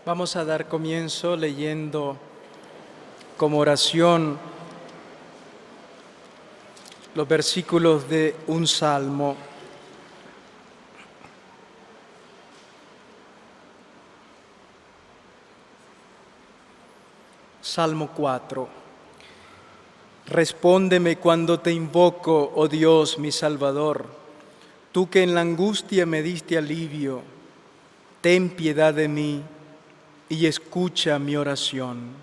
Vamos a dar comienzo leyendo como oración los versículos de un salmo. Salmo 4. Respóndeme cuando te invoco, oh Dios, mi Salvador. Tú que en la angustia me diste alivio, ten piedad de mí y escucha mi oración.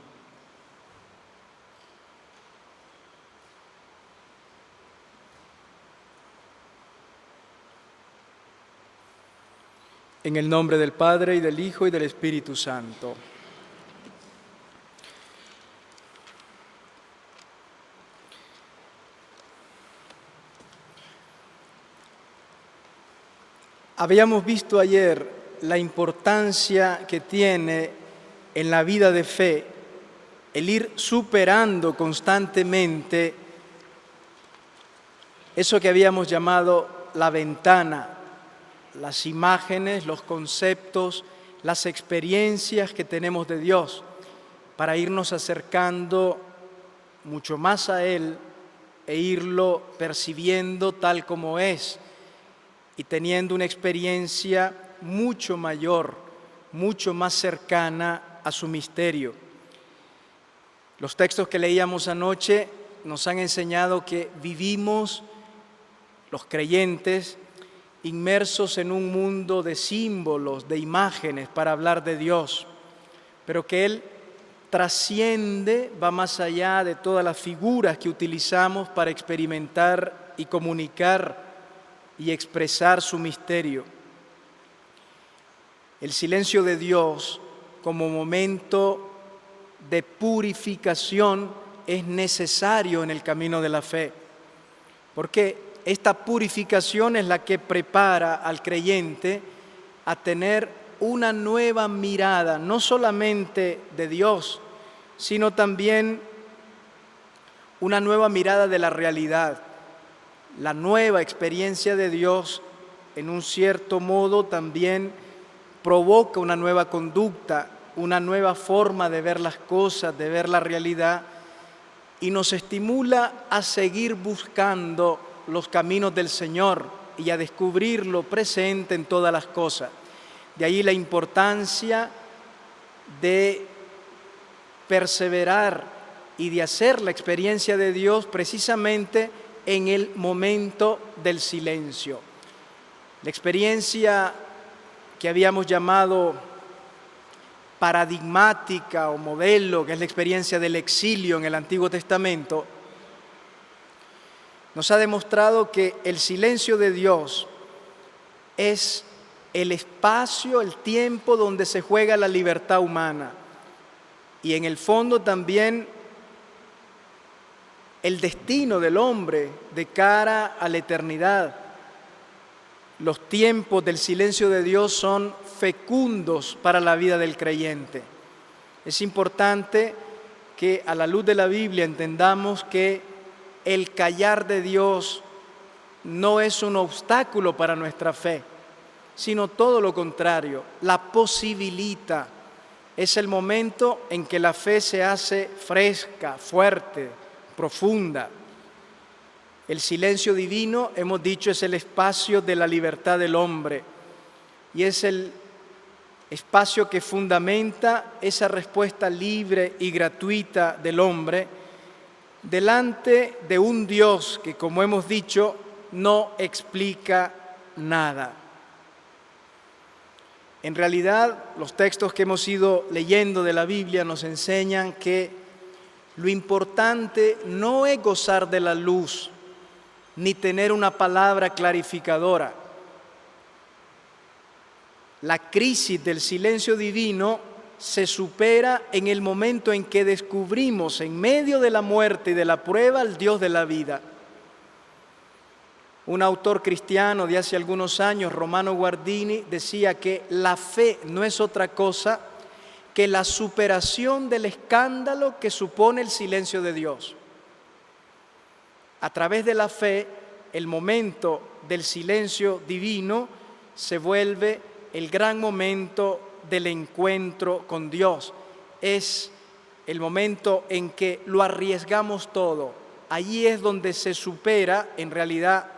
En el nombre del Padre, y del Hijo, y del Espíritu Santo. Habíamos visto ayer la importancia que tiene en la vida de fe el ir superando constantemente eso que habíamos llamado la ventana, las imágenes, los conceptos, las experiencias que tenemos de Dios, para irnos acercando mucho más a Él e irlo percibiendo tal como es y teniendo una experiencia mucho mayor, mucho más cercana a su misterio. Los textos que leíamos anoche nos han enseñado que vivimos, los creyentes, inmersos en un mundo de símbolos, de imágenes para hablar de Dios, pero que Él trasciende, va más allá de todas las figuras que utilizamos para experimentar y comunicar y expresar su misterio. El silencio de Dios como momento de purificación es necesario en el camino de la fe, porque esta purificación es la que prepara al creyente a tener una nueva mirada, no solamente de Dios, sino también una nueva mirada de la realidad. La nueva experiencia de Dios, en un cierto modo, también provoca una nueva conducta, una nueva forma de ver las cosas, de ver la realidad, y nos estimula a seguir buscando los caminos del Señor y a descubrirlo presente en todas las cosas. De ahí la importancia de perseverar y de hacer la experiencia de Dios precisamente en el momento del silencio. La experiencia que habíamos llamado paradigmática o modelo, que es la experiencia del exilio en el Antiguo Testamento, nos ha demostrado que el silencio de Dios es el espacio, el tiempo donde se juega la libertad humana y en el fondo también el destino del hombre de cara a la eternidad. Los tiempos del silencio de Dios son fecundos para la vida del creyente. Es importante que a la luz de la Biblia entendamos que el callar de Dios no es un obstáculo para nuestra fe, sino todo lo contrario, la posibilita. Es el momento en que la fe se hace fresca, fuerte, profunda. El silencio divino, hemos dicho, es el espacio de la libertad del hombre y es el espacio que fundamenta esa respuesta libre y gratuita del hombre delante de un Dios que, como hemos dicho, no explica nada. En realidad, los textos que hemos ido leyendo de la Biblia nos enseñan que lo importante no es gozar de la luz, ni tener una palabra clarificadora. La crisis del silencio divino se supera en el momento en que descubrimos en medio de la muerte y de la prueba al Dios de la vida. Un autor cristiano de hace algunos años, Romano Guardini, decía que la fe no es otra cosa que la superación del escándalo que supone el silencio de Dios. A través de la fe, el momento del silencio divino se vuelve el gran momento del encuentro con Dios. Es el momento en que lo arriesgamos todo. Allí es donde se supera, en realidad,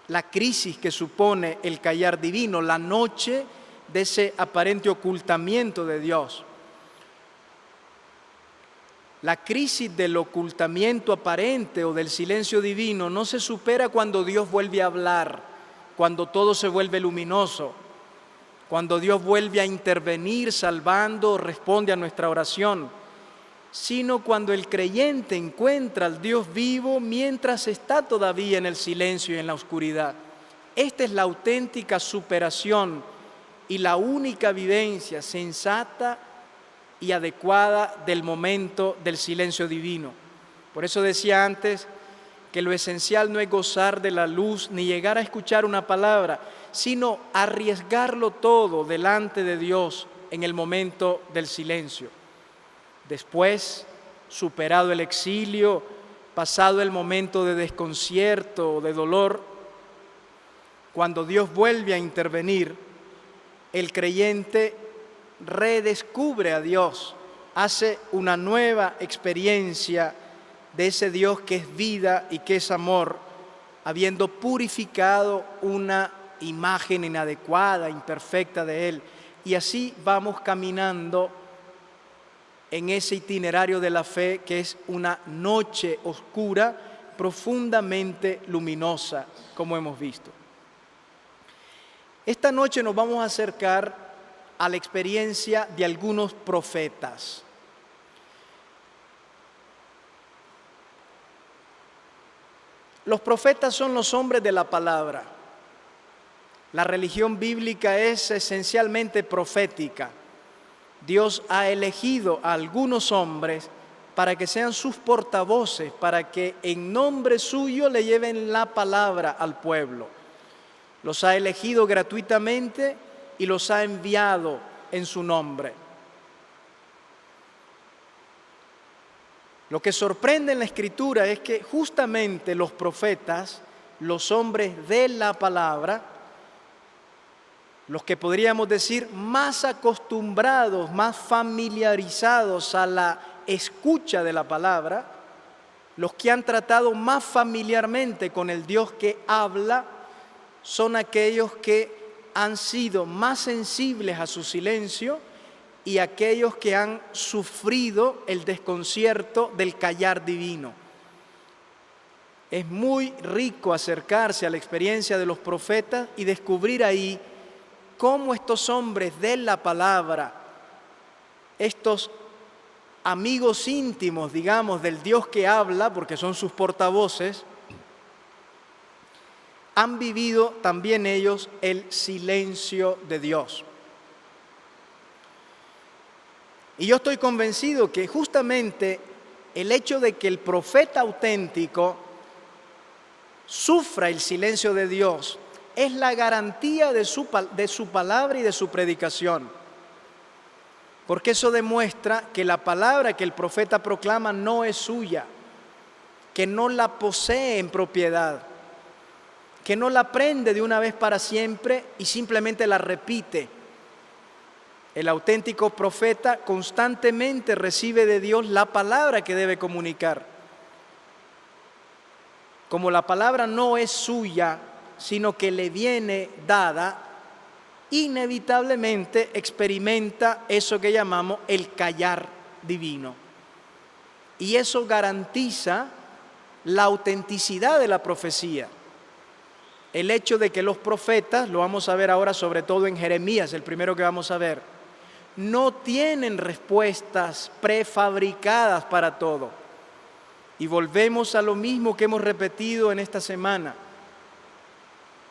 la crisis que supone el callar divino, la noche de ese aparente ocultamiento de Dios. La crisis del ocultamiento aparente o del silencio divino no se supera cuando Dios vuelve a hablar, cuando todo se vuelve luminoso, cuando Dios vuelve a intervenir salvando o responde a nuestra oración, sino cuando el creyente encuentra al Dios vivo mientras está todavía en el silencio y en la oscuridad. Esta es la auténtica superación y la única vivencia sensata y adecuada del momento del silencio divino. Por eso decía antes que lo esencial no es gozar de la luz ni llegar a escuchar una palabra, sino arriesgarlo todo delante de Dios en el momento del silencio. Después, superado el exilio, pasado el momento de desconcierto o de dolor, cuando Dios vuelve a intervenir, el creyente redescubre a Dios, hace una nueva experiencia de ese Dios que es vida y que es amor, habiendo purificado una imagen inadecuada, imperfecta de Él. Y así vamos caminando en ese itinerario de la fe que es una noche oscura, profundamente luminosa, como hemos visto. Esta noche nos vamos a acercar a la experiencia de algunos profetas. Los profetas son los hombres de la palabra. La religión bíblica es esencialmente profética. Dios ha elegido a algunos hombres para que sean sus portavoces, para que en nombre suyo le lleven la palabra al pueblo. Los ha elegido gratuitamente y los ha enviado en su nombre. Lo que sorprende en la Escritura es que justamente los profetas, los hombres de la palabra, los que podríamos decir más acostumbrados, más familiarizados a la escucha de la palabra, los que han tratado más familiarmente con el Dios que habla, son aquellos que han sido más sensibles a su silencio y aquellos que han sufrido el desconcierto del callar divino. Es muy rico acercarse a la experiencia de los profetas y descubrir ahí cómo estos hombres de la palabra, estos amigos íntimos, digamos, del Dios que habla, porque son sus portavoces, han vivido también ellos el silencio de Dios. Y yo estoy convencido que justamente el hecho de que el profeta auténtico sufra el silencio de Dios es la garantía de su palabra y de su predicación. Porque eso demuestra que la palabra que el profeta proclama no es suya, que no la posee en propiedad, que no la aprende de una vez para siempre y simplemente la repite. El auténtico profeta constantemente recibe de Dios la palabra que debe comunicar. Como la palabra no es suya, sino que le viene dada, inevitablemente experimenta eso que llamamos el callar divino. Y eso garantiza la autenticidad de la profecía. El hecho de que los profetas, lo vamos a ver ahora sobre todo en Jeremías, el primero que vamos a ver, no tienen respuestas prefabricadas para todo. Y volvemos a lo mismo que hemos repetido en esta semana.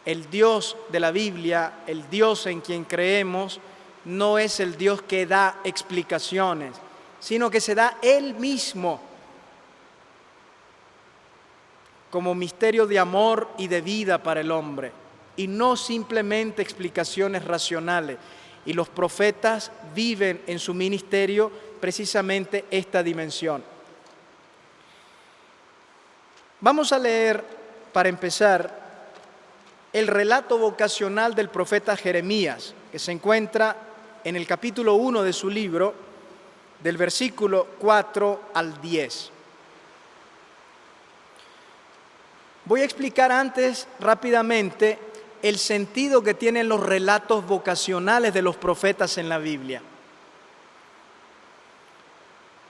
El Dios de la Biblia, el Dios en quien creemos, no es el Dios que da explicaciones, sino que se da Él mismo como misterio de amor y de vida para el hombre, y no simplemente explicaciones racionales. Y los profetas viven en su ministerio precisamente esta dimensión. Vamos a leer, para empezar, el relato vocacional del profeta Jeremías. que se encuentra en el capítulo 1 de su libro, del versículo 4 al 10. Voy a explicar antes rápidamente el sentido que tienen los relatos vocacionales de los profetas en la Biblia.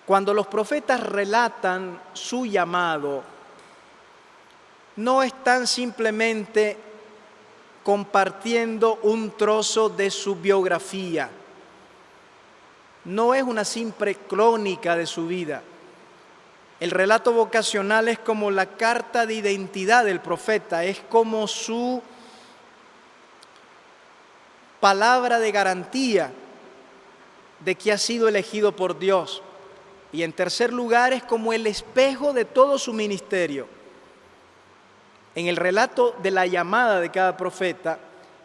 Cuando los profetas relatan su llamado, no están simplemente compartiendo un trozo de su biografía, no es una simple crónica de su vida. El relato vocacional es como la carta de identidad del profeta, es como su palabra de garantía de que ha sido elegido por Dios. Y en tercer lugar, es como el espejo de todo su ministerio. En el relato de la llamada de cada profeta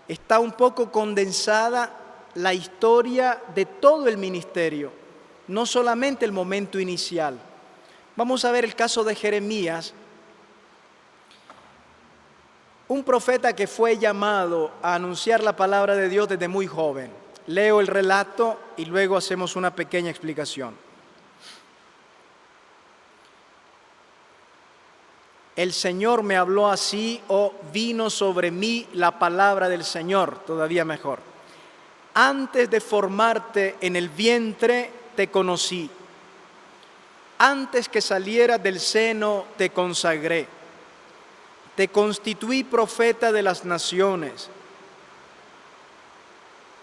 está un poco condensada la historia de todo el ministerio, no solamente el momento inicial. Vamos a ver el caso de Jeremías, un profeta que fue llamado a anunciar la palabra de Dios desde muy joven. Leo el relato y luego hacemos una pequeña explicación. El Señor me habló así, o vino sobre mí la palabra del Señor, todavía mejor. Antes de formarte en el vientre te conocí. Antes que salieras del seno te consagré. Te constituí profeta de las naciones.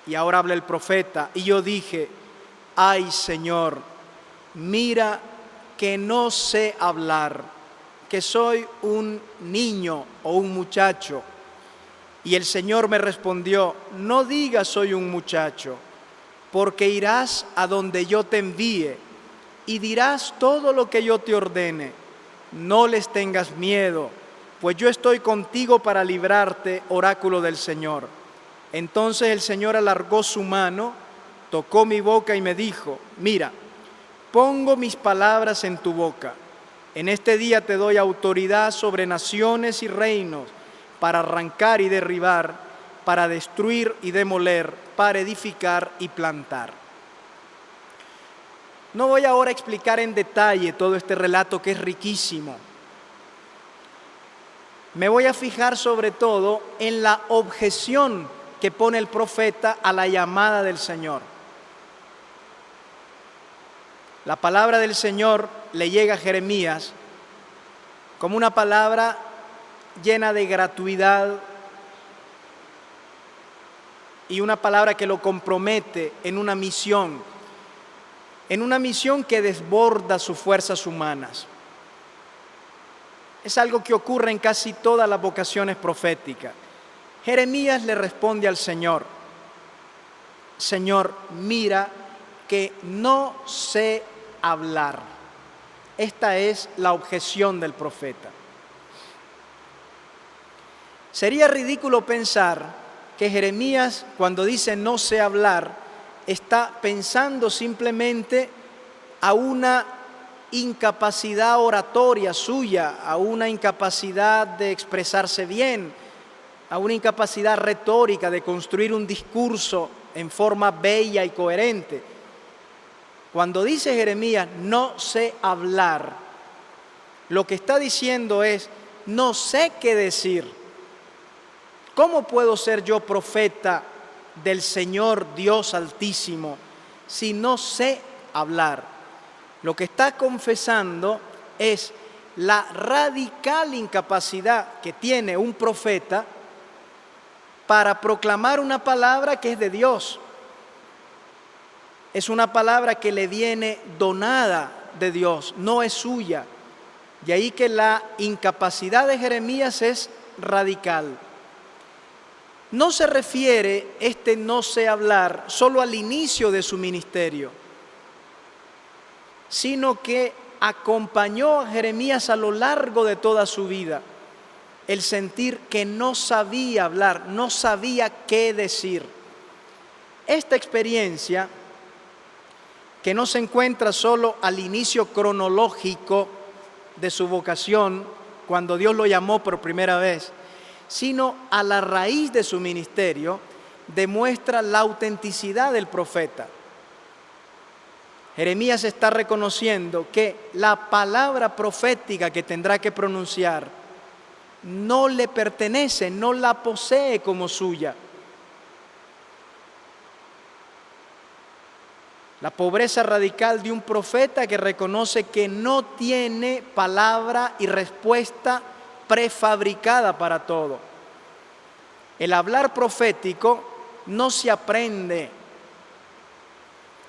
Y ahora habla el profeta. Y yo dije, ay Señor, mira que no sé hablar, que soy un niño o un muchacho. Y el Señor me respondió, no digas soy un muchacho, porque irás a donde yo te envíe y dirás todo lo que yo te ordene. No les tengas miedo, pues yo estoy contigo para librarte, oráculo del Señor. Entonces el Señor alargó su mano, tocó mi boca y me dijo, mira, pongo mis palabras en tu boca. En este día te doy autoridad sobre naciones y reinos, para arrancar y derribar, para destruir y demoler, para edificar y plantar. No voy ahora a explicar en detalle todo este relato que es riquísimo. Me voy a fijar sobre todo en la objeción que pone el profeta a la llamada del Señor. La palabra del Señor le llega a Jeremías como una palabra llena de gratuidad y una palabra que lo compromete en una misión que desborda sus fuerzas humanas. Es algo que ocurre en casi todas las vocaciones proféticas. Jeremías le responde al Señor, Señor, mira que no sé hablar. Esta es la objeción del profeta. Sería ridículo pensar que Jeremías, cuando dice no sé hablar, está pensando simplemente a una incapacidad oratoria suya, a una incapacidad de expresarse bien, a una incapacidad retórica de construir un discurso en forma bella y coherente. Cuando dice Jeremías no sé hablar, lo que está diciendo es no sé qué decir. ¿Cómo puedo ser yo profeta del Señor Dios Altísimo si no sé hablar? Lo que está confesando es la radical incapacidad que tiene un profeta para proclamar una palabra que es de Dios. Es una palabra que le viene donada de Dios, no es suya. De ahí que la incapacidad de Jeremías es radical. No se refiere este no sé hablar solo al inicio de su ministerio, sino que acompañó a Jeremías a lo largo de toda su vida. El sentir que no sabía hablar, no sabía qué decir. Esta experiencia, que no se encuentra solo al inicio cronológico de su vocación, cuando Dios lo llamó por primera vez, sino a la raíz de su ministerio, demuestra la autenticidad del profeta. Jeremías está reconociendo que la palabra profética que tendrá que pronunciar no le pertenece, no la posee como suya. La pobreza radical de un profeta que reconoce que no tiene palabra y respuesta prefabricada para todo. El hablar profético no se aprende.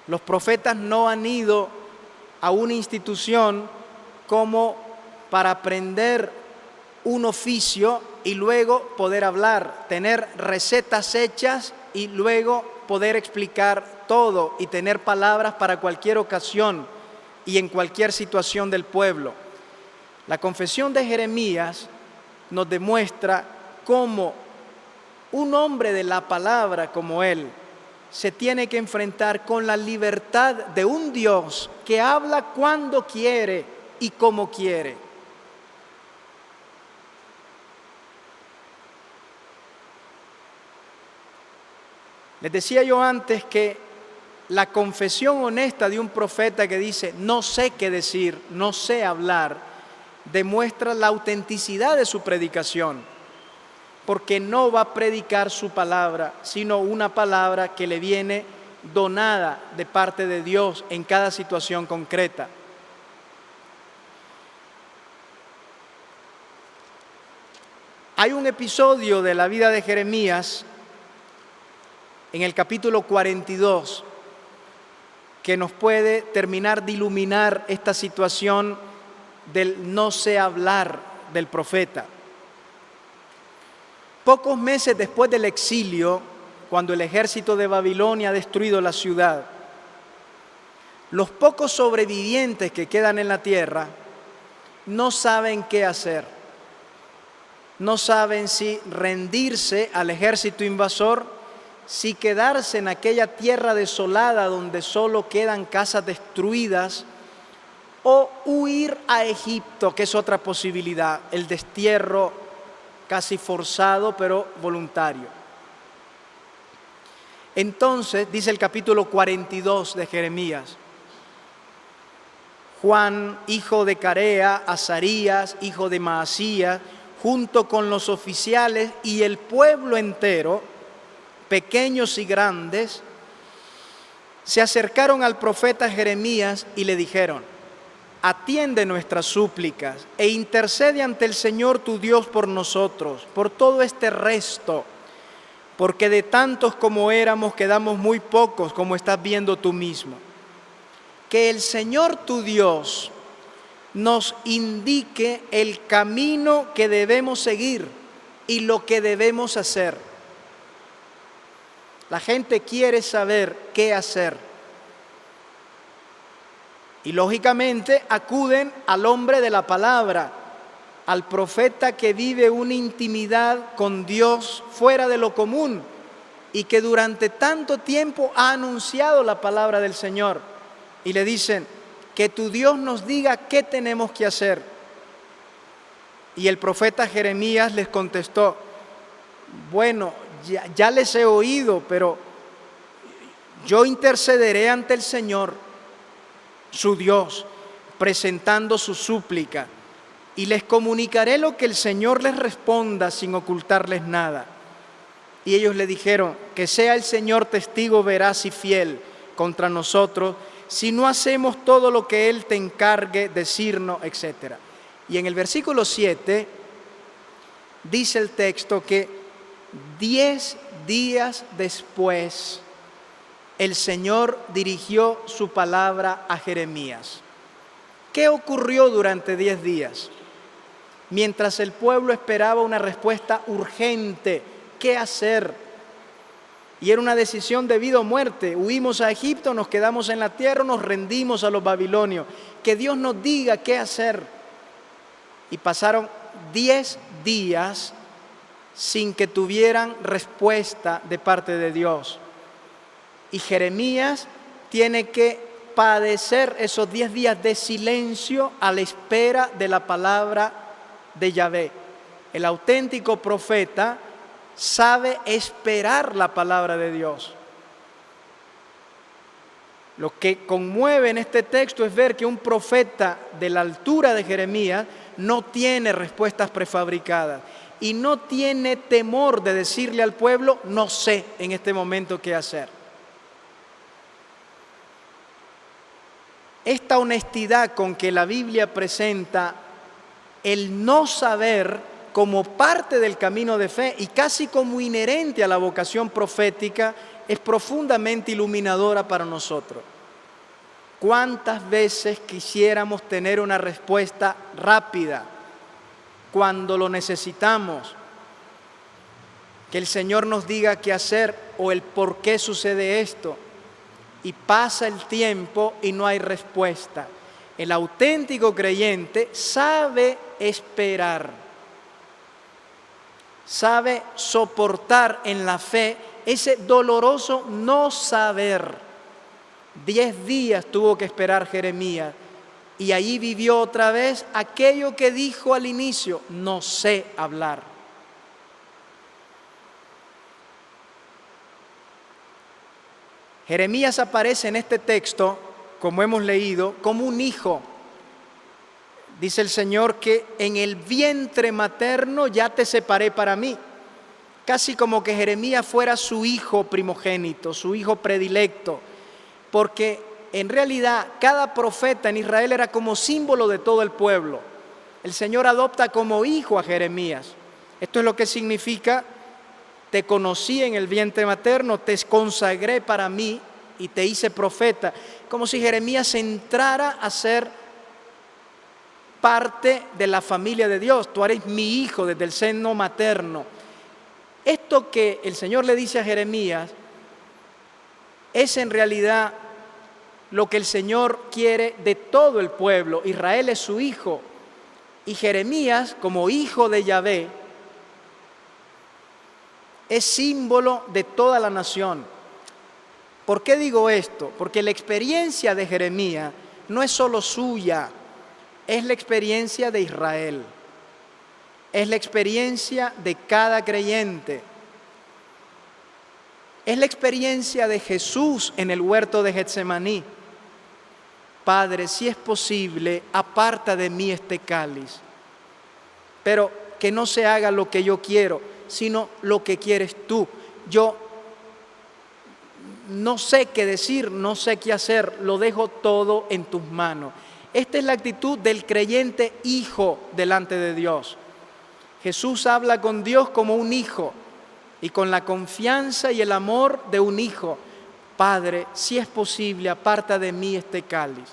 Los profetas no han ido a una institución como para aprender un oficio y luego poder hablar, tener recetas hechas y luego poder explicar todo y tener palabras para cualquier ocasión y en cualquier situación del pueblo. La confesión de Jeremías nos demuestra cómo un hombre de la palabra como él se tiene que enfrentar con la libertad de un Dios que habla cuando quiere y como quiere. Les decía yo antes que la confesión honesta de un profeta que dice no sé qué decir, no sé hablar, demuestra la autenticidad de su predicación, porque no va a predicar su palabra, sino una palabra que le viene donada de parte de Dios en cada situación concreta. Hay un episodio de la vida de Jeremías en el capítulo 42 que nos puede terminar de iluminar esta situación del no sé hablar del profeta. Pocos meses después del exilio, cuando el ejército de Babilonia ha destruido la ciudad, los pocos sobrevivientes que quedan en la tierra no saben qué hacer. No saben si rendirse al ejército invasor, si quedarse en aquella tierra desolada donde solo quedan casas destruidas, o huir a Egipto, que es otra posibilidad, el destierro casi forzado pero voluntario. Entonces, dice el capítulo 42 de Jeremías, Juan, hijo de Carea, Azarías, hijo de Maasías, junto con los oficiales y el pueblo entero, pequeños y grandes, se acercaron al profeta Jeremías y le dijeron: atiende nuestras súplicas e intercede ante el Señor tu Dios por nosotros, por todo este resto, porque de tantos como éramos quedamos muy pocos, como estás viendo tú mismo. Que el Señor tu Dios nos indique el camino que debemos seguir y lo que debemos hacer. La gente quiere saber qué hacer. Y lógicamente acuden al hombre de la palabra, al profeta que vive una intimidad con Dios fuera de lo común y que durante tanto tiempo ha anunciado la palabra del Señor. Y le dicen: que tu Dios nos diga qué tenemos que hacer. Y el profeta Jeremías les contestó: bueno, ya les he oído, pero yo intercederé ante el Señor, su Dios, presentando su súplica, y les comunicaré lo que el Señor les responda sin ocultarles nada. Y ellos le dijeron: que sea el Señor testigo veraz y fiel contra nosotros, si no hacemos todo lo que Él te encargue decirnos, etc. Y en el versículo 7 dice el texto que 10 días después el Señor dirigió su palabra a Jeremías. ¿Qué ocurrió durante 10 días? Mientras el pueblo esperaba una respuesta urgente, ¿qué hacer? Y era una decisión de vida o muerte. Huimos a Egipto, nos quedamos en la tierra, nos rendimos a los babilonios. Que Dios nos diga qué hacer. Y pasaron 10 días sin que tuvieran respuesta de parte de Dios. Y Jeremías tiene que padecer esos 10 días de silencio a la espera de la palabra de Yahvé. El auténtico profeta sabe esperar la palabra de Dios. Lo que conmueve en este texto es ver que un profeta de la altura de Jeremías no tiene respuestas prefabricadas y no tiene temor de decirle al pueblo, no sé en este momento qué hacer. Esta honestidad con que la Biblia presenta el no saber como parte del camino de fe y casi como inherente a la vocación profética es profundamente iluminadora para nosotros. ¿Cuántas veces quisiéramos tener una respuesta rápida cuando lo necesitamos? Que el Señor nos diga qué hacer o el por qué sucede esto. Y pasa el tiempo y no hay respuesta. El auténtico creyente sabe esperar, sabe soportar en la fe ese doloroso no saber. 10 días tuvo que esperar Jeremías y allí vivió otra vez aquello que dijo al inicio, no sé hablar. Jeremías aparece en este texto, como hemos leído, como un hijo. Dice el Señor que en el vientre materno ya te separé para mí. Casi como que Jeremías fuera su hijo primogénito, su hijo predilecto. Porque en realidad cada profeta en Israel era como símbolo de todo el pueblo. El Señor adopta como hijo a Jeremías. Esto es lo que significa: te conocí en el vientre materno, te consagré para mí y te hice profeta. Como si Jeremías entrara a ser parte de la familia de Dios. Tú eres mi hijo desde el seno materno. Esto que el Señor le dice a Jeremías es en realidad lo que el Señor quiere de todo el pueblo. Israel es su hijo y Jeremías, como hijo de Yahvé, es símbolo de toda la nación. ¿Por qué digo esto? Porque la experiencia de Jeremías no es solo suya, es la experiencia de Israel. Es la experiencia de cada creyente. Es la experiencia de Jesús en el huerto de Getsemaní. Padre, si es posible, aparta de mí este cáliz, pero que no se haga lo que yo quiero, sino lo que quieres tú. Yo no sé qué decir, no sé qué hacer, lo dejo todo en tus manos. Esta es la actitud del creyente hijo delante de Dios. Jesús habla con Dios como un hijo y con la confianza y el amor de un hijo. Padre, si es posible, aparta de mí este cáliz.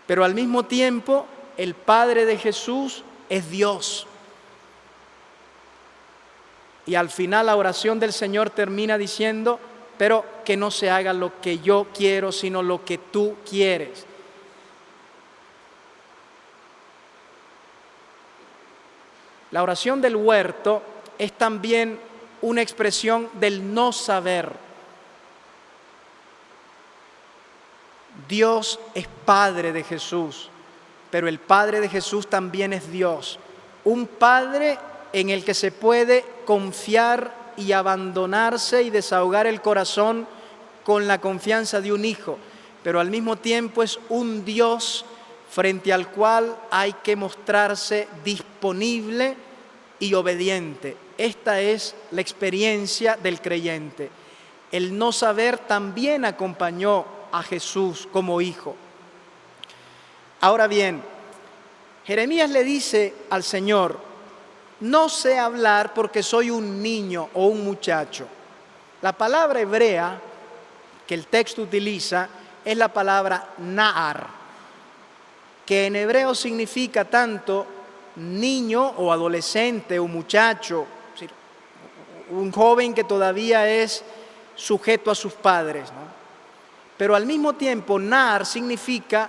Pero al mismo tiempo, el Padre de Jesús es Dios. Y al final la oración del Señor termina diciendo, pero que no se haga lo que yo quiero, sino lo que tú quieres. La oración del huerto es también una expresión del no saber. Dios es Padre de Jesús, pero el Padre de Jesús también es Dios. Un Padre en el que se puede confiar y abandonarse y desahogar el corazón con la confianza de un hijo, pero al mismo tiempo es un Dios frente al cual hay que mostrarse disponible y obediente. Esta es la experiencia del creyente. El no saber también acompañó a Jesús como hijo. Ahora bien, Jeremías le dice al Señor, no sé hablar porque soy un niño o un muchacho. La palabra hebrea que el texto utiliza es la palabra Na'ar, que en hebreo significa tanto niño o adolescente o muchacho, un joven que todavía es sujeto a sus padres, ¿no? Pero al mismo tiempo, Na'ar significa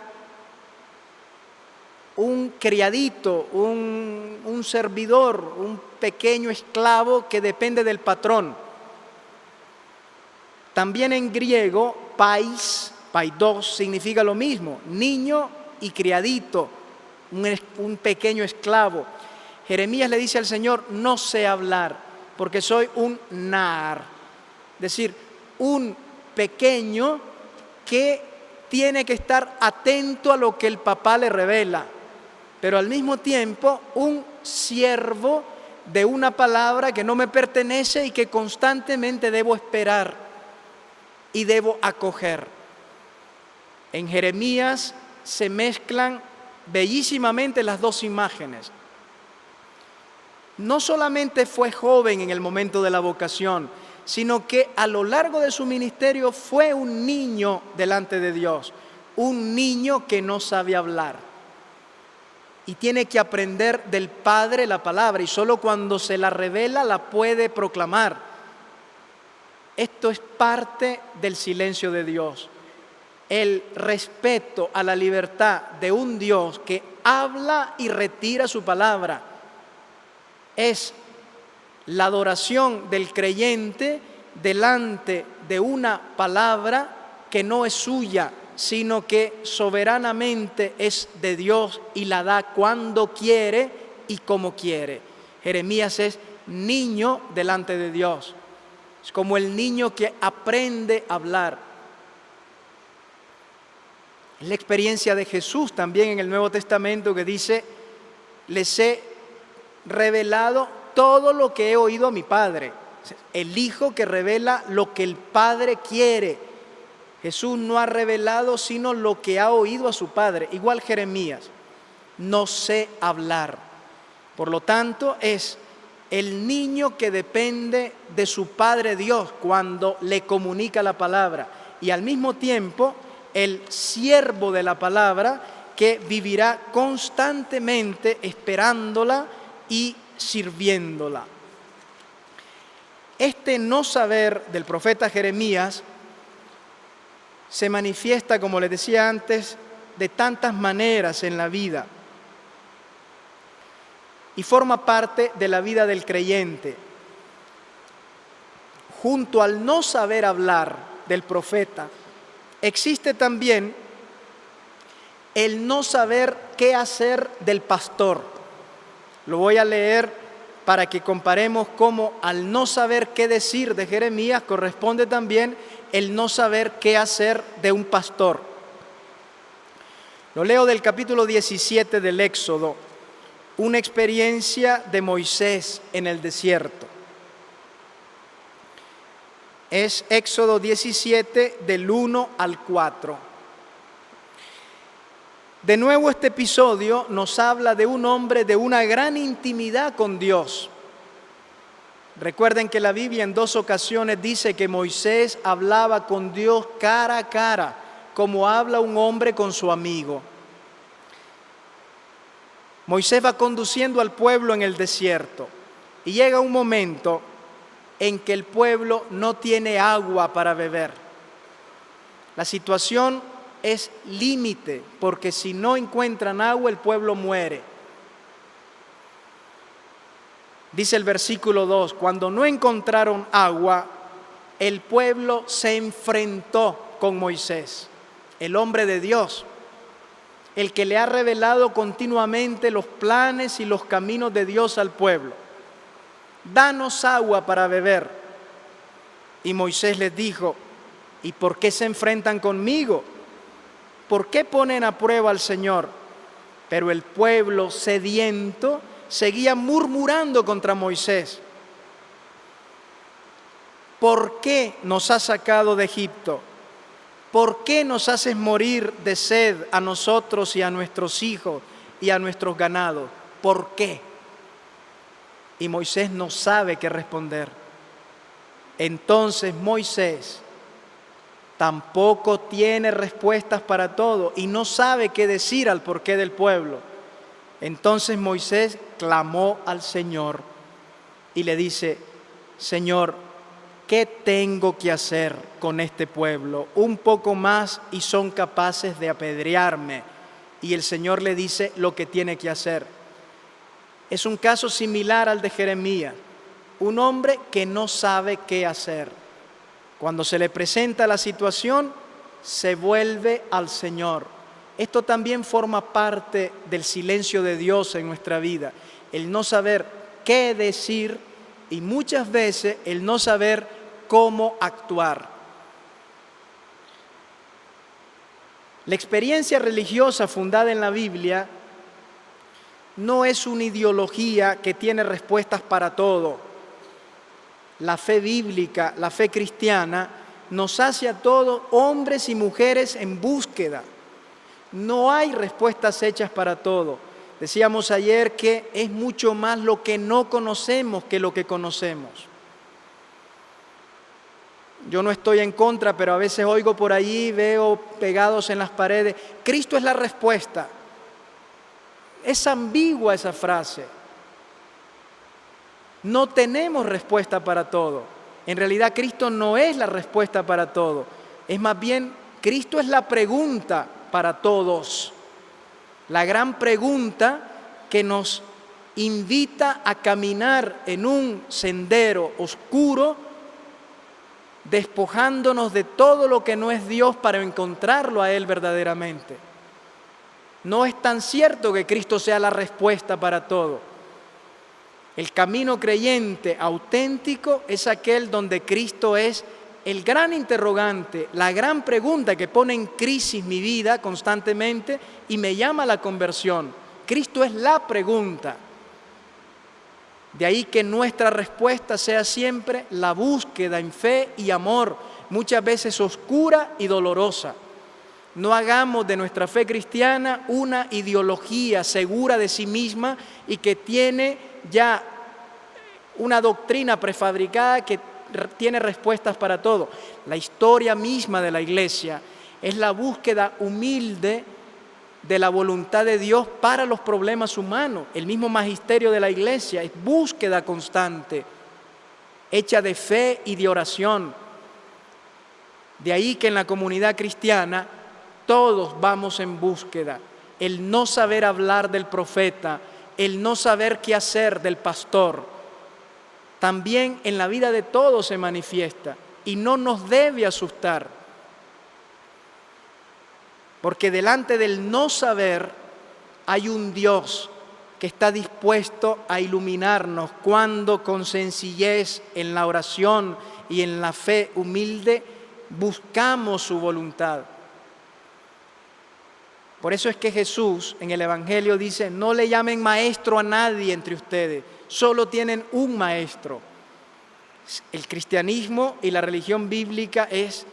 un criadito, un servidor, un pequeño esclavo que depende del patrón. También en griego, paidos, significa lo mismo, niño y criadito, un pequeño esclavo. Jeremías le dice al Señor, no sé hablar, porque soy un nar, es decir, un pequeño que tiene que estar atento a lo que el papá le revela, pero al mismo tiempo un siervo de una palabra que no me pertenece y que constantemente debo esperar y debo acoger. En Jeremías se mezclan bellísimamente las dos imágenes. No solamente fue joven en el momento de la vocación, sino que a lo largo de su ministerio fue un niño delante de Dios, un niño que no sabe hablar y tiene que aprender del Padre la palabra, y solo cuando se la revela la puede proclamar. Esto es parte del silencio de Dios, el respeto a la libertad de un Dios que habla y retira su palabra. Es la adoración del creyente delante de una palabra que no es suya, sino que soberanamente es de Dios y la da cuando quiere y como quiere. Jeremías es niño delante de Dios. Es como el niño que aprende a hablar. Es la experiencia de Jesús también en el Nuevo Testamento, que dice: les he revelado todo lo que he oído a mi Padre. El Hijo que revela lo que el Padre quiere. Jesús no ha revelado sino lo que ha oído a su Padre. Igual Jeremías, no sé hablar. Por lo tanto, es el niño que depende de su Padre Dios cuando le comunica la palabra, y al mismo tiempo el siervo de la palabra que vivirá constantemente esperándola y sirviéndola. Este no saber del profeta Jeremías se manifiesta, como les decía antes, de tantas maneras en la vida y forma parte de la vida del creyente. Junto al no saber hablar del profeta, existe también el no saber qué hacer del pastor. Lo voy a leer para que comparemos cómo al no saber qué decir de Jeremías corresponde también el no saber qué hacer de un pastor. Lo leo del capítulo 17 del Éxodo, una experiencia de Moisés en el desierto. Es Éxodo 17 del 1 al 4. De nuevo, este episodio nos habla de un hombre de una gran intimidad con Dios. Recuerden que la Biblia en 2 ocasiones dice que Moisés hablaba con Dios cara a cara, como habla un hombre con su amigo. Moisés va conduciendo al pueblo en el desierto y llega un momento en que el pueblo no tiene agua para beber. La situación es límite, porque si no encuentran agua, el pueblo muere. Dice el versículo 2, cuando no encontraron agua, el pueblo se enfrentó con Moisés, el hombre de Dios, el que le ha revelado continuamente los planes y los caminos de Dios al pueblo. Danos agua para beber. Y Moisés les dijo: ¿y por qué se enfrentan conmigo? ¿Por qué ponen a prueba al Señor? Pero el pueblo sediento seguía murmurando contra Moisés. ¿Por qué nos has sacado de Egipto? ¿Por qué nos haces morir de sed a nosotros y a nuestros hijos y a nuestros ganados? ¿Por qué? Y Moisés no sabe qué responder. Entonces Moisés tampoco tiene respuestas para todo y no sabe qué decir al porqué del pueblo. Entonces Moisés clamó al Señor y le dice: Señor, ¿qué tengo que hacer con este pueblo? Un poco más y son capaces de apedrearme. Y el Señor le dice lo que tiene que hacer. Es un caso similar al de Jeremías, un hombre que no sabe qué hacer. Cuando se le presenta la situación, se vuelve al Señor. Esto también forma parte del silencio de Dios en nuestra vida, el no saber qué decir y muchas veces el no saber cómo actuar. La experiencia religiosa fundada en la Biblia no es una ideología que tiene respuestas para todo. La fe bíblica, la fe cristiana, nos hace a todos hombres y mujeres en búsqueda. No hay respuestas hechas para todo. Decíamos ayer que es mucho más lo que no conocemos que lo que conocemos. Yo no estoy en contra, pero a veces oigo por allí, veo pegados en las paredes, Cristo es la respuesta. Es ambigua esa frase. No tenemos respuesta para todo. En realidad Cristo no es la respuesta para todo. Es más bien, Cristo es la pregunta para todos. La gran pregunta que nos invita a caminar en un sendero oscuro, despojándonos de todo lo que no es Dios para encontrarlo a Él verdaderamente. No es tan cierto que Cristo sea la respuesta para todo. El camino creyente auténtico es aquel donde Cristo es el gran interrogante, la gran pregunta que pone en crisis mi vida constantemente y me llama a la conversión. Cristo es la pregunta. De ahí que nuestra respuesta sea siempre la búsqueda en fe y amor, muchas veces oscura y dolorosa. No hagamos de nuestra fe cristiana una ideología segura de sí misma y que tiene ya una doctrina prefabricada que tiene respuestas para todo. La historia misma de la Iglesia es la búsqueda humilde de la voluntad de Dios para los problemas humanos. El mismo magisterio de la Iglesia es búsqueda constante, hecha de fe y de oración. De ahí que en la comunidad cristiana todos vamos en búsqueda. El no saber hablar del profeta, el no saber qué hacer del pastor, también en la vida de todos se manifiesta y no nos debe asustar. Porque delante del no saber hay un Dios que está dispuesto a iluminarnos cuando con sencillez en la oración y en la fe humilde buscamos su voluntad. Por eso es que Jesús en el Evangelio dice, no le llamen maestro a nadie entre ustedes, solo tienen un maestro. El cristianismo y la religión bíblica es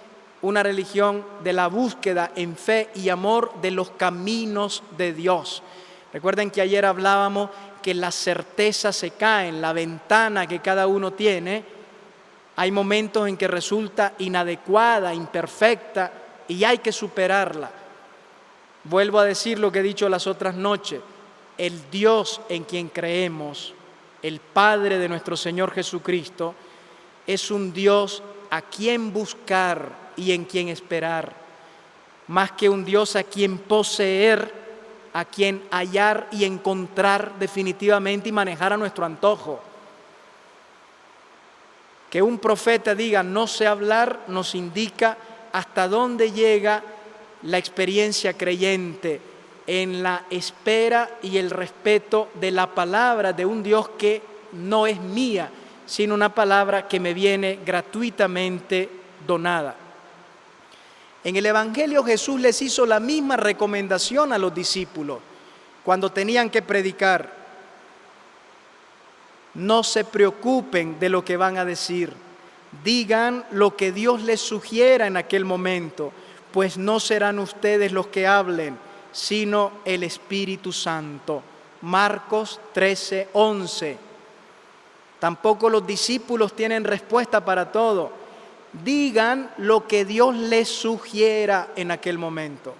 una religión de la búsqueda en fe y amor de los caminos de Dios. Recuerden que ayer hablábamos que las certezas se caen, la ventana que cada uno tiene, hay momentos en que resulta inadecuada, imperfecta y hay que superarla. Vuelvo a decir lo que he dicho las otras noches, el Dios en quien creemos, el Padre de nuestro Señor Jesucristo, es un Dios a quien buscar y en quien esperar, más que un Dios a quien poseer, a quien hallar y encontrar definitivamente y manejar a nuestro antojo. Que un profeta diga no sé hablar nos indica hasta dónde llega la experiencia creyente en la espera y el respeto de la palabra de un Dios que no es mía, sino una palabra que me viene gratuitamente donada. En el Evangelio Jesús les hizo la misma recomendación a los discípulos cuando tenían que predicar. No se preocupen de lo que van a decir, digan lo que Dios les sugiera en aquel momento, pues no serán ustedes los que hablen, sino el Espíritu Santo. Marcos 13:11. Tampoco los discípulos tienen respuesta para todo. Digan lo que Dios les sugiera en aquel momento.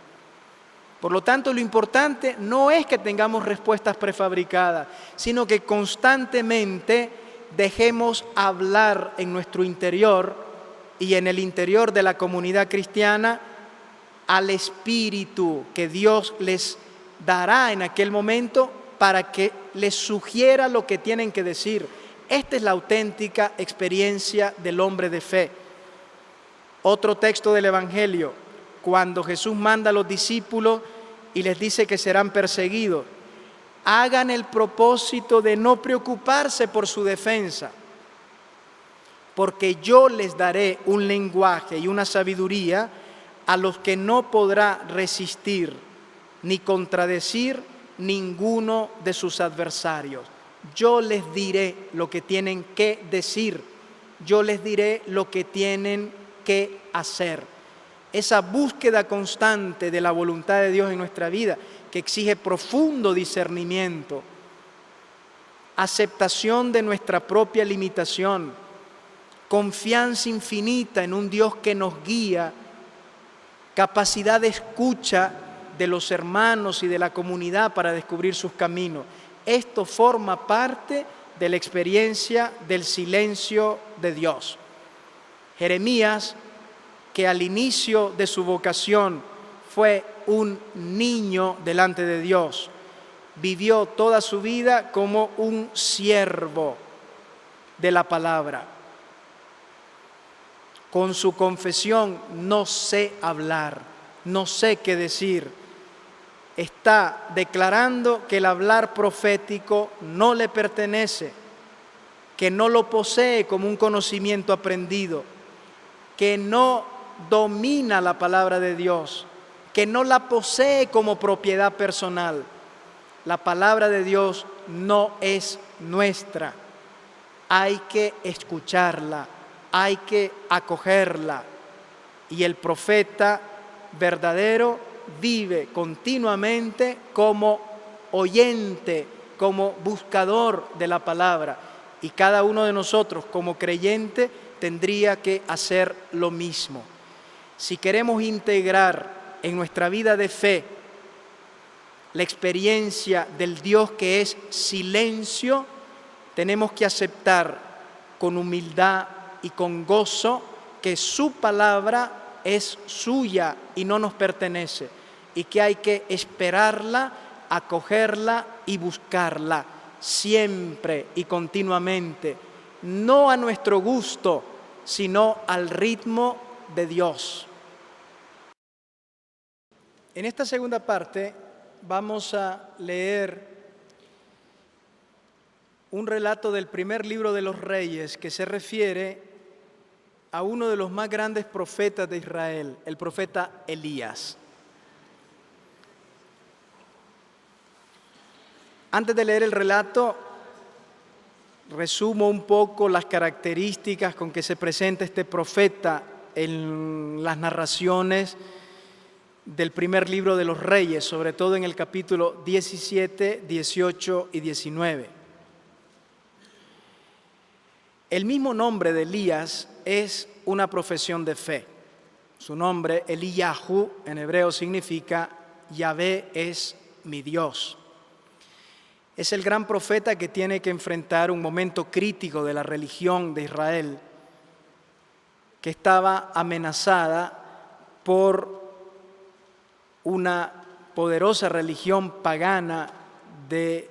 Por lo tanto, lo importante no es que tengamos respuestas prefabricadas, sino que constantemente dejemos hablar en nuestro interior y en el interior de la comunidad cristiana al Espíritu que Dios les dará en aquel momento para que les sugiera lo que tienen que decir. Esta es la auténtica experiencia del hombre de fe. Otro texto del Evangelio, cuando Jesús manda a los discípulos y les dice que serán perseguidos, hagan el propósito de no preocuparse por su defensa. porque yo les daré un lenguaje y una sabiduría a los que no podrá resistir ni contradecir ninguno de sus adversarios. Yo les diré lo que tienen que decir, yo les diré lo que tienen que hacer. Esa búsqueda constante de la voluntad de Dios en nuestra vida, que exige profundo discernimiento, aceptación de nuestra propia limitación, confianza infinita en un Dios que nos guía, capacidad de escucha de los hermanos y de la comunidad para descubrir sus caminos. Esto forma parte de la experiencia del silencio de Dios. Jeremías, que al inicio de su vocación fue un niño delante de Dios, vivió toda su vida como un siervo de la palabra. Con su confesión, no sé hablar, no sé qué decir, está declarando que el hablar profético no le pertenece, que no lo posee como un conocimiento aprendido, que no domina la palabra de Dios, que no la posee como propiedad personal. La palabra de Dios no es nuestra. Hay que escucharla, hay que acogerla. Y el profeta verdadero vive continuamente como oyente, como buscador de la palabra. Y cada uno de nosotros como creyente tendría que hacer lo mismo. Si queremos integrar en nuestra vida de fe la experiencia del Dios que es silencio, tenemos que aceptar con humildad y con gozo que su palabra es suya y no nos pertenece, y que hay que esperarla, acogerla y buscarla siempre y continuamente, no a nuestro gusto, sino al ritmo de Dios. En esta segunda parte vamos a leer un relato del primer libro de los Reyes que se refiere a uno de los más grandes profetas de Israel, el profeta Elías. Antes de leer el relato, resumo un poco las características con que se presenta este profeta en las narraciones del primer libro de los Reyes, sobre todo en el capítulo 17, 18 y 19. El mismo nombre de Elías es una profesión de fe. Su nombre, Eliyahu, en hebreo significa Yahvé es mi Dios. Es el gran profeta que tiene que enfrentar un momento crítico de la religión de Israel, que estaba amenazada por una poderosa religión pagana del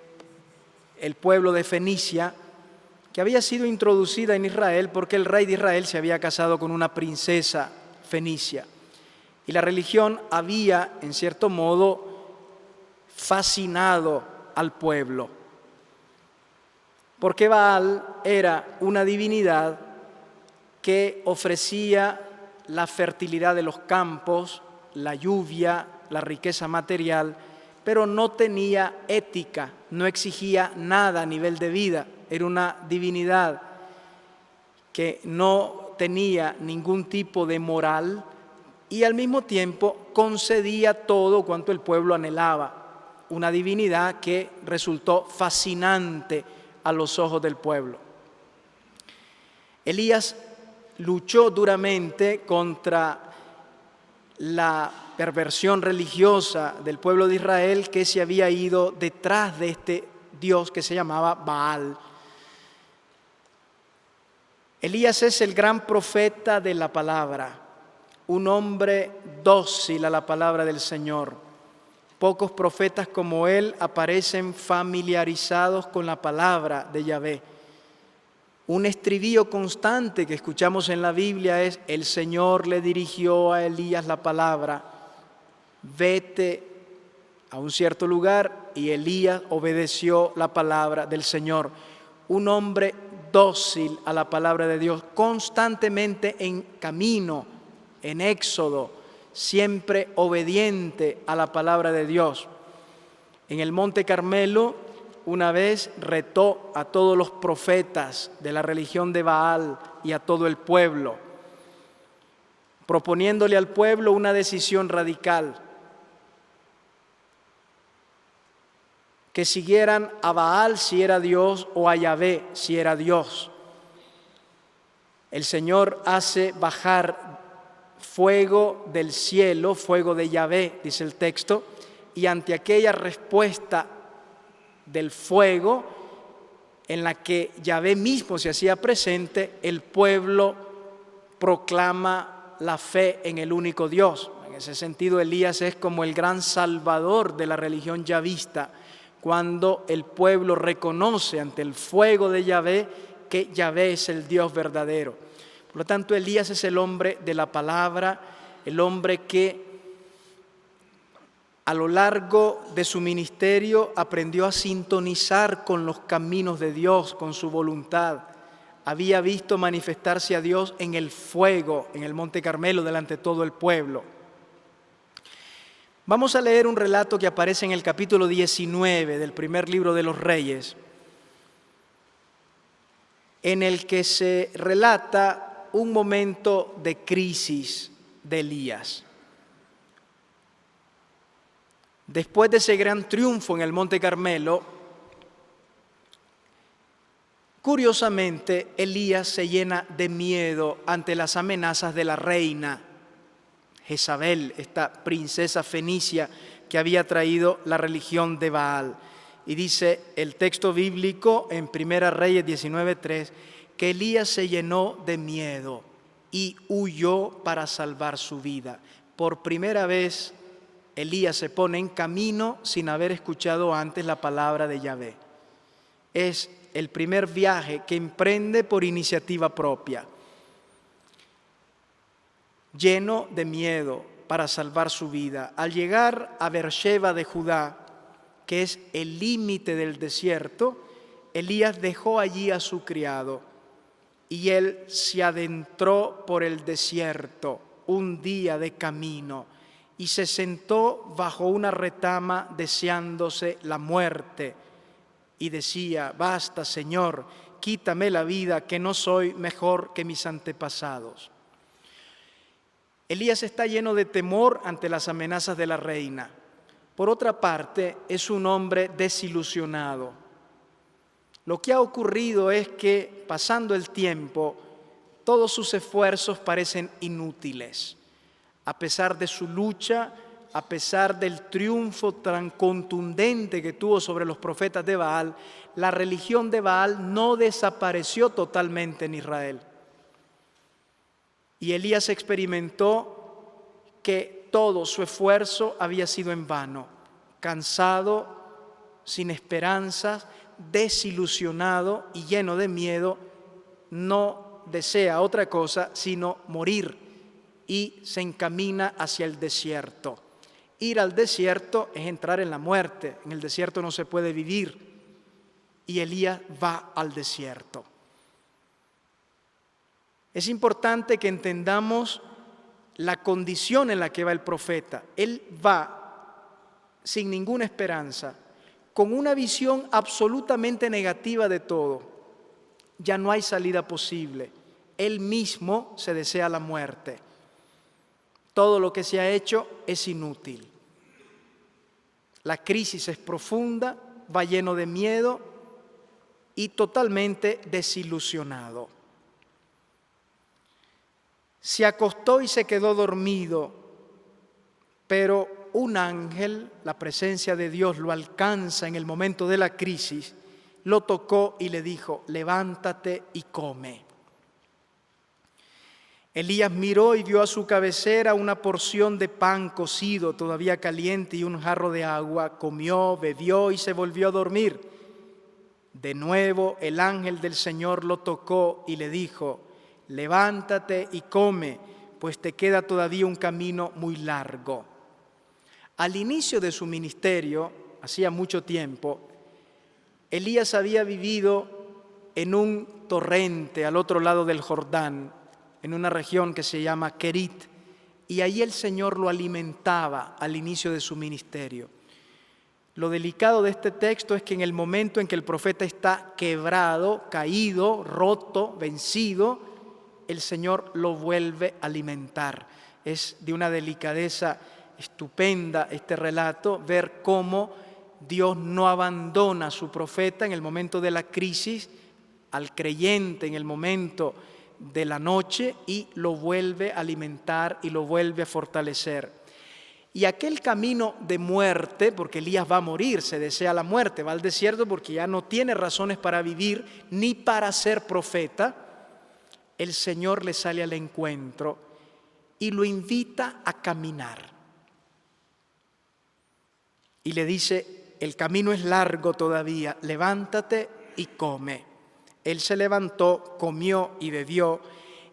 pueblo de Fenicia, que había sido introducida en Israel porque el rey de Israel se había casado con una princesa fenicia. Y la religión había, en cierto modo, fascinado al pueblo. Porque Baal era una divinidad que ofrecía la fertilidad de los campos, la lluvia, la riqueza material, pero no tenía ética, no exigía nada a nivel de vida. Era una divinidad que no tenía ningún tipo de moral y al mismo tiempo concedía todo cuanto el pueblo anhelaba. Una divinidad que resultó fascinante a los ojos del pueblo. Elías luchó duramente contra la perversión religiosa del pueblo de Israel que se había ido detrás de este Dios que se llamaba Baal. Elías es el gran profeta de la palabra, un hombre dócil a la palabra del Señor. Pocos profetas como él aparecen familiarizados con la palabra de Yahvé. Un estribillo constante que escuchamos en la Biblia es: el Señor le dirigió a Elías la palabra, vete a un cierto lugar, y Elías obedeció la palabra del Señor. Un hombre dócil a la palabra de Dios, constantemente en camino, en éxodo, siempre obediente a la palabra de Dios. En el Monte Carmelo, una vez retó a todos los profetas de la religión de Baal y a todo el pueblo, proponiéndole al pueblo una decisión radical: que siguieran a Baal si era Dios o a Yahvé si era Dios. El Señor hace bajar fuego del cielo, fuego de Yahvé, dice el texto, y ante aquella respuesta del fuego en la que Yahvé mismo se hacía presente, el pueblo proclama la fe en el único Dios. En ese sentido, Elías es como el gran salvador de la religión yahvista, cuando el pueblo reconoce ante el fuego de Yahvé que Yahvé es el Dios verdadero. Por lo tanto, Elías es el hombre de la palabra, el hombre que a lo largo de su ministerio aprendió a sintonizar con los caminos de Dios, con su voluntad. Había visto manifestarse a Dios en el fuego, en el Monte Carmelo, delante de todo el pueblo. Vamos a leer un relato que aparece en el capítulo 19 del primer libro de los Reyes, en el que se relata un momento de crisis de Elías. Después de ese gran triunfo en el Monte Carmelo, curiosamente, Elías se llena de miedo ante las amenazas de la reina Jezabel, esta princesa fenicia que había traído la religión de Baal. Y dice el texto bíblico en 1 Reyes 19:3 que Elías se llenó de miedo y huyó para salvar su vida. Por primera vez, Elías se pone en camino sin haber escuchado antes la palabra de Yahvé. Es el primer viaje que emprende por iniciativa propia, lleno de miedo para salvar su vida. Al llegar a Beersheba de Judá, que es el límite del desierto, Elías dejó allí a su criado y él se adentró por el desierto un día de camino y se sentó bajo una retama deseándose la muerte y decía: basta, Señor, quítame la vida, que no soy mejor que mis antepasados. Elías está lleno de temor ante las amenazas de la reina. Por otra parte, es un hombre desilusionado. Lo que ha ocurrido es que, pasando el tiempo, todos sus esfuerzos parecen inútiles. A pesar de su lucha, a pesar del triunfo tan contundente que tuvo sobre los profetas de Baal, la religión de Baal no desapareció totalmente en Israel. Y Elías experimentó que todo su esfuerzo había sido en vano, cansado, sin esperanzas, desilusionado y lleno de miedo. No desea otra cosa sino morir y se encamina hacia el desierto. Ir al desierto es entrar en la muerte. En el desierto no se puede vivir. Y Elías va al desierto. Es importante que entendamos la condición en la que va el profeta. Él va sin ninguna esperanza, con una visión absolutamente negativa de todo. Ya no hay salida posible. Él mismo se desea la muerte. Todo lo que se ha hecho es inútil. La crisis es profunda, va lleno de miedo y totalmente desilusionado. Se acostó y se quedó dormido, pero un ángel, la presencia de Dios, lo alcanza en el momento de la crisis, lo tocó y le dijo: levántate y come. Elías miró y vio a su cabecera una porción de pan cocido, todavía caliente, y un jarro de agua. Comió, bebió y se volvió a dormir. De nuevo el ángel del Señor lo tocó y le dijo: levántate y come, pues te queda todavía un camino muy largo. Al inicio de su ministerio, hacía mucho tiempo, Elías había vivido en un torrente al otro lado del Jordán, en una región que se llama Kerit, y ahí el Señor lo alimentaba al inicio de su ministerio. Lo delicado de este texto es que en el momento en que el profeta está quebrado, caído, roto, vencido, el Señor lo vuelve a alimentar. Es de una delicadeza estupenda este relato, ver cómo Dios no abandona a su profeta en el momento de la crisis, al creyente en el momento de la noche, y lo vuelve a alimentar y lo vuelve a fortalecer. Y aquel camino de muerte, porque Elías va a morir, se desea la muerte, va al desierto porque ya no tiene razones para vivir ni para ser profeta, el Señor le sale al encuentro y lo invita a caminar. Y le dice, el camino es largo todavía, levántate y come. Él se levantó, comió y bebió,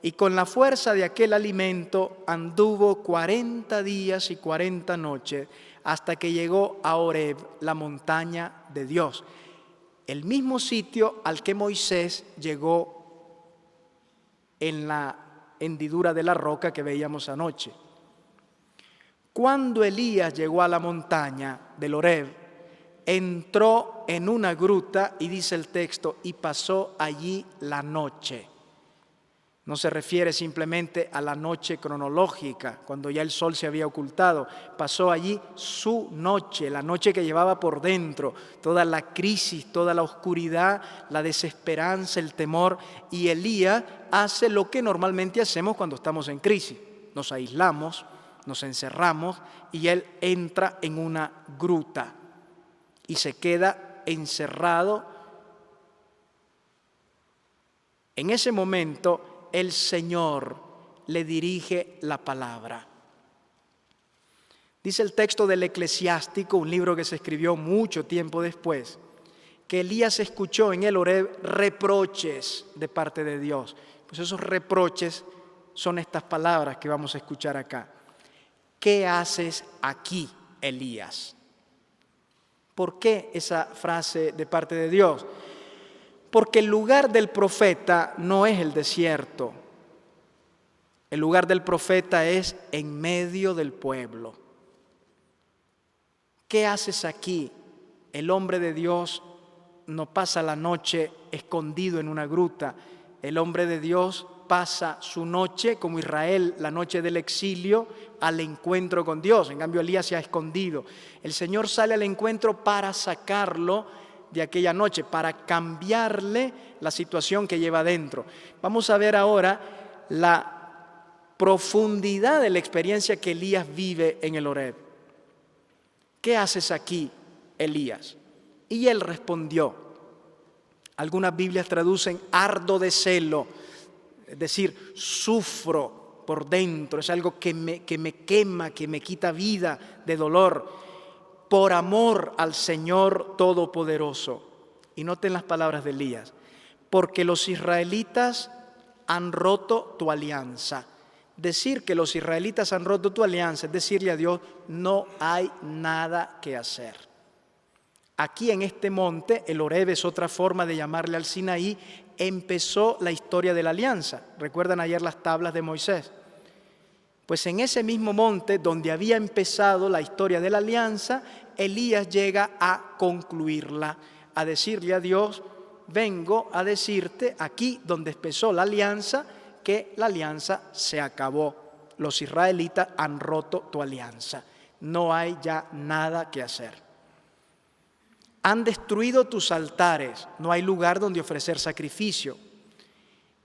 y con la fuerza de aquel alimento anduvo 40 días y 40 noches hasta que llegó a Horeb, la montaña de Dios, el mismo sitio al que Moisés llegó en la hendidura de la roca que veíamos anoche. Cuando Elías llegó a la montaña del Horeb, entró en una gruta y dice el texto, y pasó allí la noche. No se refiere simplemente a la noche cronológica, cuando ya el sol se había ocultado. Pasó allí su noche, la noche que llevaba por dentro, toda la crisis, toda la oscuridad, la desesperanza, el temor. Y Elías hace lo que normalmente hacemos cuando estamos en crisis. Nos aislamos, nos encerramos y él entra en una gruta y se queda encerrado. En ese momento el Señor le dirige la palabra. Dice el texto del Eclesiástico, un libro que se escribió mucho tiempo después, que Elías escuchó en el Horeb reproches de parte de Dios. Pues esos reproches son estas palabras que vamos a escuchar acá. ¿Qué haces aquí, Elías? ¿Por qué esa frase de parte de Dios? Porque el lugar del profeta no es el desierto. El lugar del profeta es en medio del pueblo. ¿Qué haces aquí? El hombre de Dios no pasa la noche escondido en una gruta. El hombre de Dios pasa su noche, como Israel, la noche del exilio, al encuentro con Dios. En cambio, Elías se ha escondido. El Señor sale al encuentro para sacarlo de aquella noche, para cambiarle la situación que lleva dentro. Vamos a ver ahora la profundidad de la experiencia que Elías vive en el Horeb. ¿Qué haces aquí, Elías? Y él respondió. Algunas Biblias traducen ardo de celo, es decir, sufro por dentro, es algo que me quema, que me quita vida de dolor, por amor al Señor Todopoderoso. Y noten las palabras de Elías, porque los israelitas han roto tu alianza. Decir que los israelitas han roto tu alianza es decirle a Dios, no hay nada que hacer. Aquí en este monte, el Horeb es otra forma de llamarle al Sinaí, empezó la historia de la alianza. ¿Recuerdan ayer las tablas de Moisés? Pues en ese mismo monte donde había empezado la historia de la alianza, Elías llega a concluirla, a decirle a Dios, vengo a decirte aquí donde empezó la alianza, que la alianza se acabó. Los israelitas han roto tu alianza. No hay ya nada que hacer. Han destruido tus altares, no hay lugar donde ofrecer sacrificio.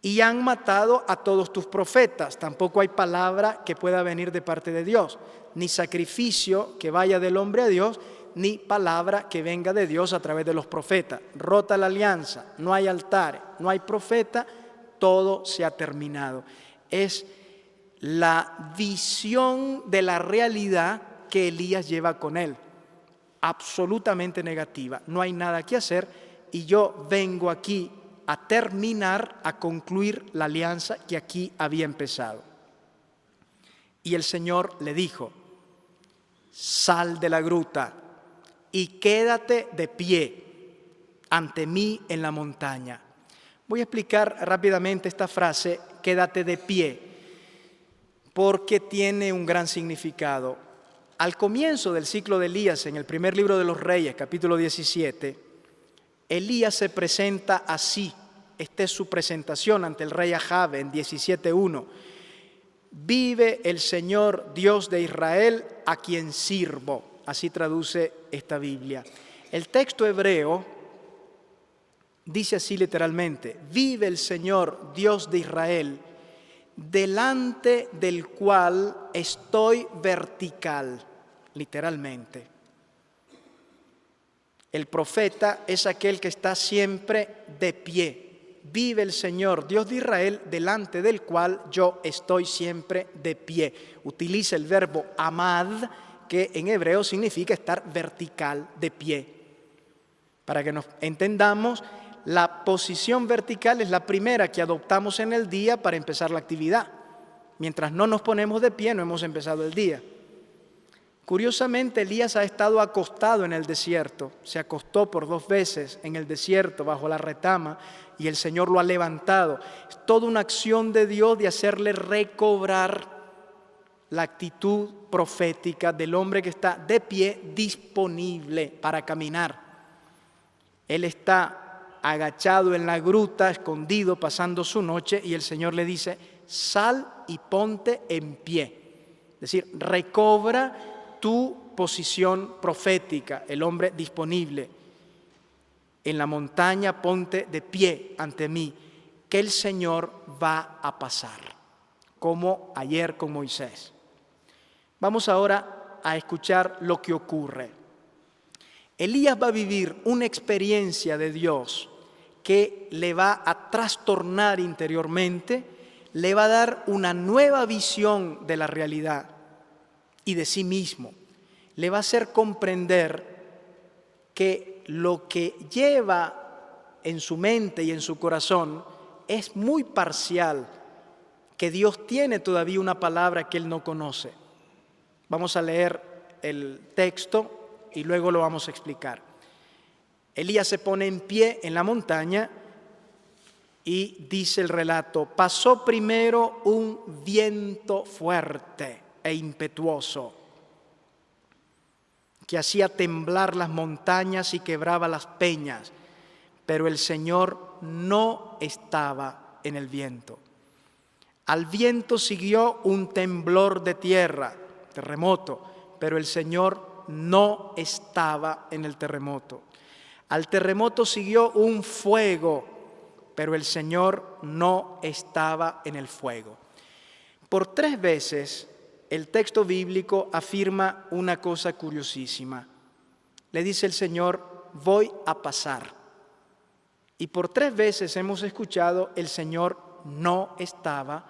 Y han matado a todos tus profetas, tampoco hay palabra que pueda venir de parte de Dios, ni sacrificio que vaya del hombre a Dios, ni palabra que venga de Dios a través de los profetas. Rota la alianza, no hay altar, no hay profeta, todo se ha terminado. Es la visión de la realidad que Elías lleva con él, absolutamente negativa. No hay nada que hacer y yo vengo aquí a terminar, a concluir la alianza que aquí había empezado. Y el Señor le dijo, sal de la gruta y quédate de pie ante mí en la montaña, Voy a explicar rápidamente esta frase, quédate de pie, porque tiene un gran significado. Al comienzo del ciclo de Elías, en el primer libro de los Reyes, capítulo 17, Elías se presenta así. Esta es su presentación ante el rey Ahab en 17:1. Vive el Señor Dios de Israel, a quien sirvo. Así traduce esta Biblia. El texto hebreo dice así literalmente: vive el Señor Dios de Israel, delante del cual estoy vertical, literalmente. El profeta es aquel que está siempre de pie. Vive el Señor Dios de Israel, delante del cual yo estoy siempre de pie. Utiliza el verbo amad, que en hebreo significa estar vertical, de pie. Para que nos entendamos, la posición vertical es la primera que adoptamos en el día para empezar la actividad. Mientras no nos ponemos de pie, no hemos empezado el día. Curiosamente, Elías ha estado acostado en el desierto. Se acostó por 2 veces en el desierto bajo la retama y el Señor lo ha levantado. Es toda una acción de Dios de hacerle recobrar la actitud profética del hombre que está de pie, disponible para caminar. Él está agachado en la gruta, escondido, pasando su noche, y el Señor le dice: sal y ponte en pie. Es decir, recobra tu posición profética, el hombre disponible. En la montaña ponte de pie ante mí, que el Señor va a pasar, como ayer con Moisés. Vamos ahora a escuchar lo que ocurre. Elías va a vivir una experiencia de Dios que le va a trastornar interiormente, le va a dar una nueva visión de la realidad y de sí mismo. Le va a hacer comprender que lo que lleva en su mente y en su corazón es muy parcial, que Dios tiene todavía una palabra que él no conoce. Vamos a leer el texto y luego lo vamos a explicar. Elías se pone en pie en la montaña y dice el relato: pasó primero un viento fuerte e impetuoso que hacía temblar las montañas y quebraba las peñas, pero el Señor no estaba en el viento. Al viento siguió un temblor de tierra, terremoto, pero el Señor no estaba en el terremoto. Al terremoto siguió un fuego, pero el Señor no estaba en el fuego. Por 3 veces el texto bíblico afirma una cosa curiosísima. Le dice el Señor: voy a pasar. Y por 3 veces hemos escuchado: el Señor no estaba,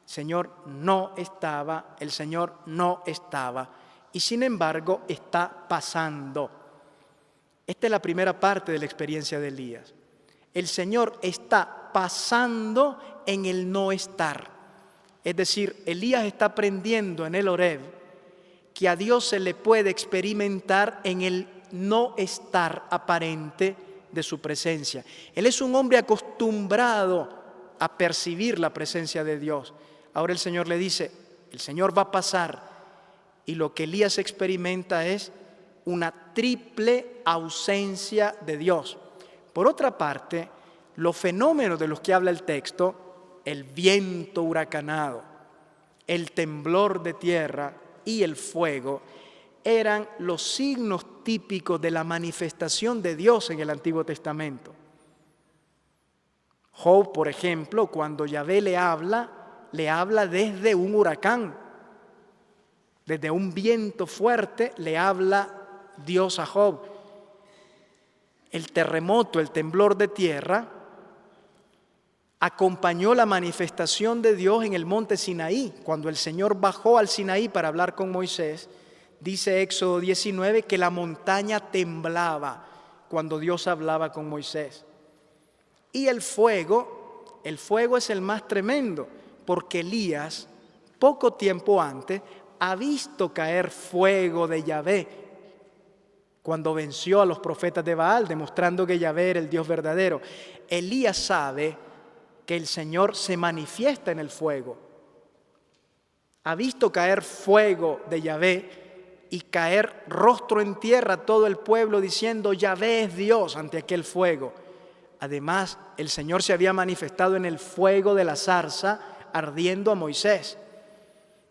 el Señor no estaba, el Señor no estaba. Y sin embargo está pasando. Esta es la primera parte de la experiencia de Elías. El Señor está pasando en el no estar. Es decir, Elías está aprendiendo en el Horeb que a Dios se le puede experimentar en el no estar aparente de su presencia. Él es un hombre acostumbrado a percibir la presencia de Dios. Ahora el Señor le dice: el Señor va a pasar. Y lo que Elías experimenta es una triple ausencia de Dios. Por otra parte, los fenómenos de los que habla el texto, el viento huracanado, el temblor de tierra y el fuego, eran los signos típicos de la manifestación de Dios en el Antiguo Testamento. Job, por ejemplo, cuando Yahvé le habla desde un huracán, desde un viento fuerte le habla Dios a Job. El terremoto, el temblor de tierra, acompañó la manifestación de Dios en el monte Sinaí. Cuando el Señor bajó al Sinaí para hablar con Moisés, dice Éxodo 19 que la montaña temblaba cuando Dios hablaba con Moisés. Y el fuego es el más tremendo, porque Elías, poco tiempo antes, ha visto caer fuego de Yahvé cuando venció a los profetas de Baal, demostrando que Yahvé era el Dios verdadero. Elías sabe que el Señor se manifiesta en el fuego. Ha visto caer fuego de Yahvé y caer rostro en tierra todo el pueblo diciendo: Yahvé es Dios, ante aquel fuego. Además, el Señor se había manifestado en el fuego de la zarza ardiendo a Moisés.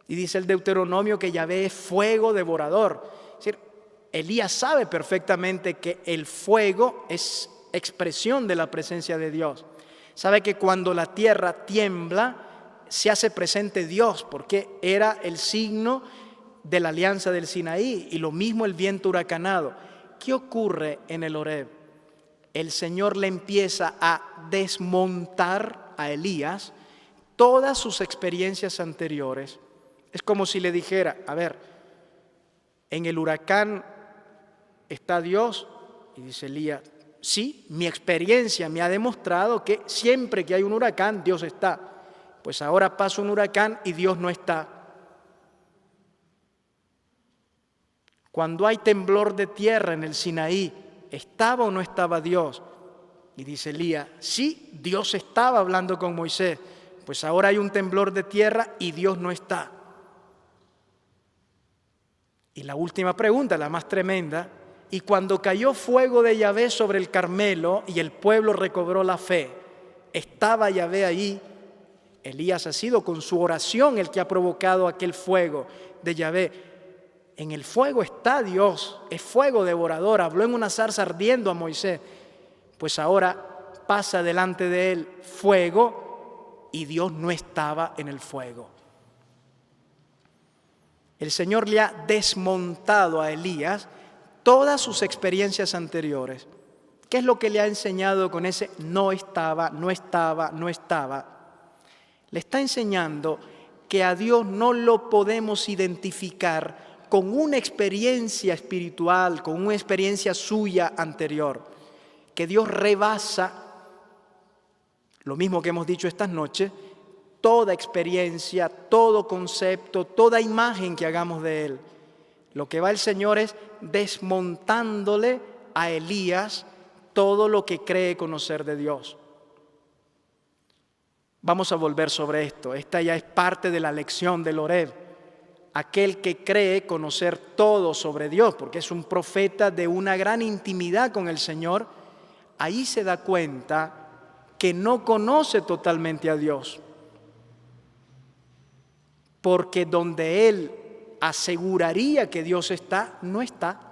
Y dice el Deuteronomio que Yahvé es fuego devorador. Es decir, Elías sabe perfectamente que el fuego es expresión de la presencia de Dios. Sabe que cuando la tierra tiembla, se hace presente Dios, porque era el signo de la alianza del Sinaí, y lo mismo el viento huracanado. ¿Qué ocurre en el Horeb? El Señor le empieza a desmontar a Elías todas sus experiencias anteriores. Es como si le dijera: a ver, en el huracán está Dios. Y dice Elías: sí, mi experiencia me ha demostrado que siempre que hay un huracán, Dios está. Pues ahora pasa un huracán y Dios no está. Cuando hay temblor de tierra en el Sinaí, ¿estaba o no estaba Dios? Y dice Elías: sí, Dios estaba hablando con Moisés. Pues ahora hay un temblor de tierra y Dios no está. Y la última pregunta, la más tremenda: y cuando cayó fuego de Yahvé sobre el Carmelo y el pueblo recobró la fe, ¿estaba Yahvé ahí? Elías ha sido con su oración el que ha provocado aquel fuego de Yahvé. En el fuego está Dios, es fuego devorador. Habló en una zarza ardiendo a Moisés. Pues ahora pasa delante de él fuego y Dios no estaba en el fuego. El Señor le ha desmontado a Elías todas sus experiencias anteriores. ¿Qué es lo que le ha enseñado con ese no estaba, no estaba, no estaba? Le está enseñando que a Dios no lo podemos identificar con una experiencia espiritual, con una experiencia suya anterior. Que Dios rebasa, lo mismo que hemos dicho estas noches, toda experiencia, todo concepto, toda imagen que hagamos de Él. Lo que va el Señor es desmontándole a Elías todo lo que cree conocer de Dios. Vamos a volver sobre esto. Esta ya es parte de la lección del Horeb. Aquel que cree conocer todo sobre Dios, porque es un profeta de una gran intimidad con el Señor, ahí se da cuenta que no conoce totalmente a Dios. Porque donde él aseguraría que Dios está, no está.